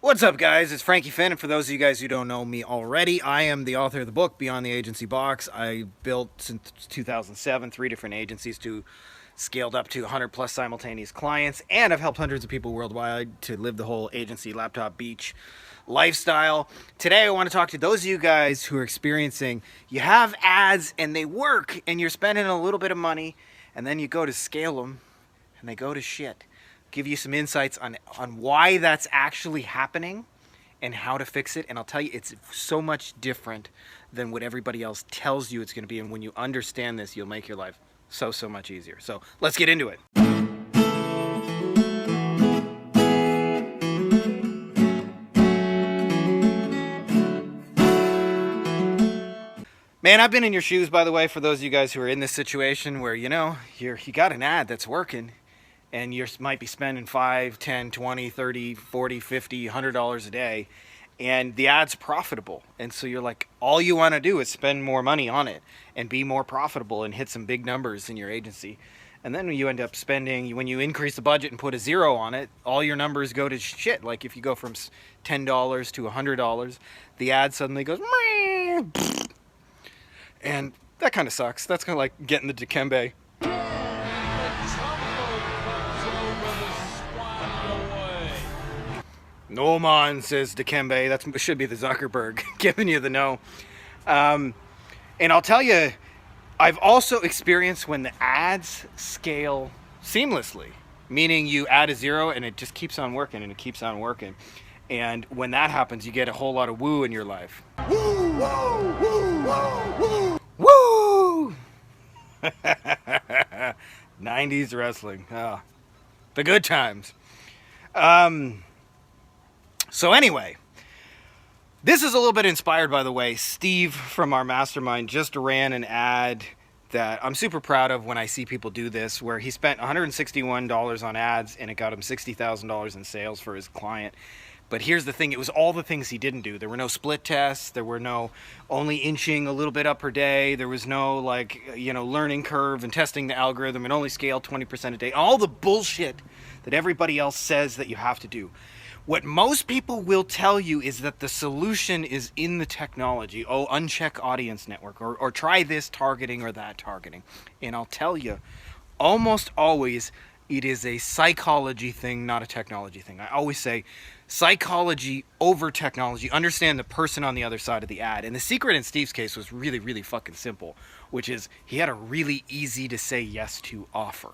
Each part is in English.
What's up, guys? It's Frankie Finn, and for those of you guys who don't know me already, I am the author of the book Beyond the Agency Box. I built since 2007 3 different agencies to scaled up to 100 plus simultaneous clients, and I've helped hundreds of people worldwide to live the whole agency laptop beach lifestyle. Today I want to talk to those of you guys who are experiencing you have ads and they work and you're spending a little bit of money and then you go to scale them and they go to shit. Give you some insights on why that's actually happening and how to fix it. And I'll tell you, it's so much different than what everybody else tells you it's going to be. And when you understand this, you'll make your life so much easier. So let's get into it. Man, I've been in your shoes, by the way, for those of you guys who are in this situation where, you got an ad that's working and you might be spending $5, $10, $20, $30, $40, $50, $100 a day, and the ad's profitable. And so you're like, all you want to do is spend more money on it and be more profitable and hit some big numbers in your agency. And then when you end up spending, when you increase the budget and put a zero on it, all your numbers go to shit. Like if you go from $10 to $100, the ad suddenly goes, meh, and that kind of sucks. That's kind of like getting the Dikembe. No man, says Dikembe. That should be the Zuckerberg giving you the no. And I'll tell you, I've also experienced when the ads scale seamlessly, meaning you add a zero and it just keeps on working and it keeps on working. And when that happens, you get a whole lot of woo in your life. Woo, woo, woo, woo, woo, woo! 90s wrestling. Oh, the good times. So anyway, this is a little bit inspired, by the way. Steve from our mastermind just ran an ad that I'm super proud of when I see people do this, where he spent $161 on ads and it got him $60,000 in sales for his client. But here's the thing, it was all the things he didn't do. There were no split tests, there were no only inching a little bit up per day, there was no learning curve and testing the algorithm and only scale 20% a day. All the bullshit that everybody else says that you have to do. What most people will tell you is that the solution is in the technology. Oh, uncheck audience network, or try this targeting or that targeting. And I'll tell you, almost always it is a psychology thing, not a technology thing. I always say psychology over technology. Understand the person on the other side of the ad. And the secret in Steve's case was really, really fucking simple, which is he had a really easy to say yes to offer.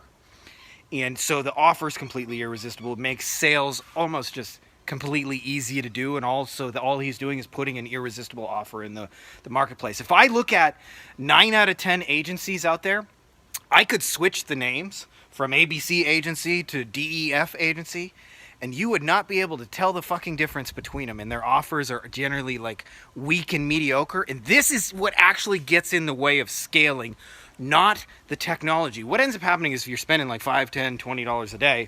And so the offer is completely irresistible. It makes sales almost just completely easy to do. And also all he's doing is putting an irresistible offer in the marketplace. If I look at 9 out of 10 agencies out there, I could switch the names from ABC agency to DEF agency, and you would not be able to tell the fucking difference between them. And their offers are generally like weak and mediocre. And this is what actually gets in the way of scaling, not the technology. What ends up happening is if you're spending like $5, $10, $20 a day,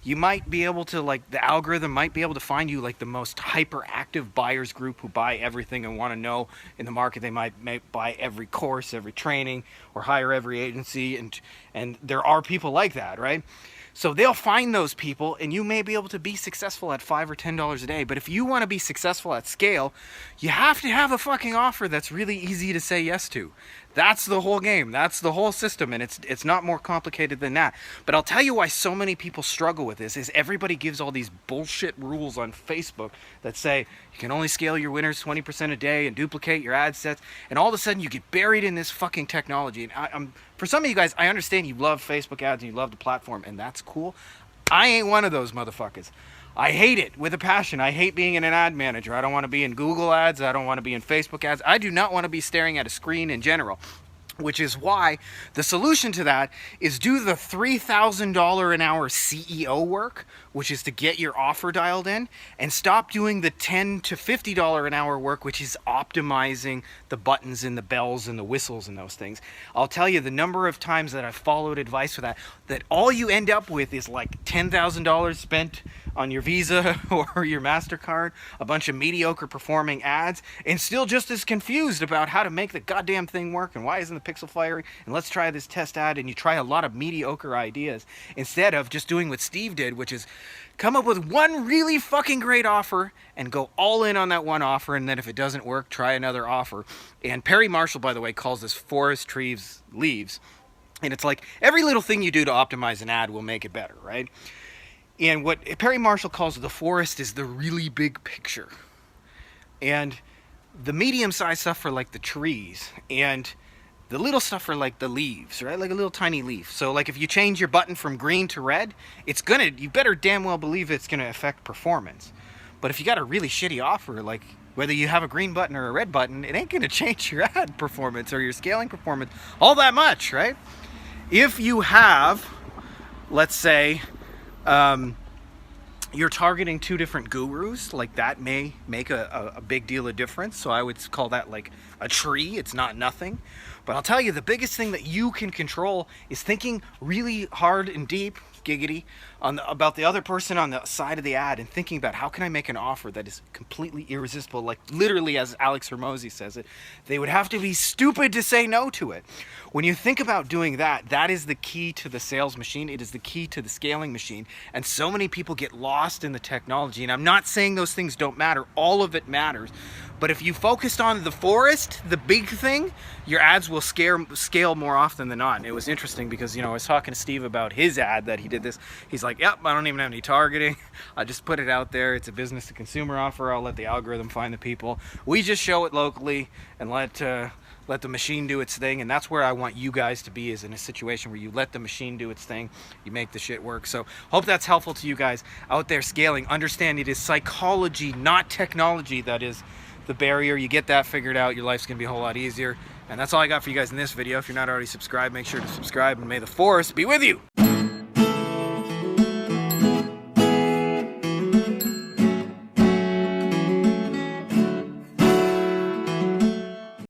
you might be able to, the algorithm might be able to find you the most hyperactive buyers group who buy everything and want to know in the market. They might buy every course, every training, or hire every agency. And there are people like that, right? So they'll find those people and you may be able to be successful at $5 or $10 a day. But if you want to be successful at scale, you have to have a fucking offer that's really easy to say yes to. That's the whole game. That's the whole system. And it's not more complicated than that. But I'll tell you why so many people struggle with this is everybody gives all these bullshit rules on Facebook that say you can only scale your winners 20% a day and duplicate your ad sets. And all of a sudden you get buried in this fucking technology. And for some of you guys, I understand you love Facebook ads and you love the platform, and that's cool. I ain't one of those motherfuckers. I hate it with a passion. I hate being an ad manager. I don't want to be in Google ads. I don't want to be in Facebook ads. I do not want to be staring at a screen in general, which is why the solution to that is do the $3,000 an hour CEO work, which is to get your offer dialed in, and stop doing the $10 to $50 an hour work, which is optimizing the buttons and the bells and the whistles and those things. I'll tell you the number of times that I've followed advice for that all you end up with is like $10,000 spent on your Visa or your MasterCard, a bunch of mediocre performing ads, and still just as confused about how to make the goddamn thing work and why isn't the pixel firing, and let's try this test ad, and you try a lot of mediocre ideas instead of just doing what Steve did, which is Come up with one really fucking great offer and go all in on that one offer, and then if it doesn't work, try another offer. And Perry Marshall, by the way, calls this forest trees leaves. And it's like every little thing you do to optimize an ad will make it better, right? And what Perry Marshall calls the forest is the really big picture. And the medium-sized stuff for like the trees, and the little stuff for like the leaves, right? Like a little tiny leaf. So like if you change your button from green to red, you better damn well believe it's gonna affect performance. But if you got a really shitty offer, like whether you have a green button or a red button, it ain't gonna change your ad performance or your scaling performance all that much, right? If you have, let's say, you're targeting two different gurus, like that may make a big deal of difference. So I would call that like a tree. It's not nothing. But I'll tell you, the biggest thing that you can control is thinking really hard and deep, giggity, about the other person on the side of the ad, and thinking about how can I make an offer that is completely irresistible, like literally as Alex Hormozi says it, they would have to be stupid to say no to it. When you think about doing that, that is the key to the sales machine. It is the key to the scaling machine. And so many people get lost in the technology. And I'm not saying those things don't matter. All of it matters. But if you focused on the forest, the big thing, your ads will scale more often than not. And it was interesting because, I was talking to Steve about his ad that he did this. He's like, yep, I don't even have any targeting. I just put it out there. It's a business to consumer offer. I'll let the algorithm find the people. We just show it locally and let the machine do its thing. And that's where I want you guys to be, is in a situation where you let the machine do its thing. You make the shit work. So hope that's helpful to you guys out there scaling. Understand it is psychology, not technology, that is the barrier. You get that figured out, your life's gonna be a whole lot easier. And that's all I got for you guys in this video. If you're not already subscribed, make sure to subscribe, and may the forest be with you.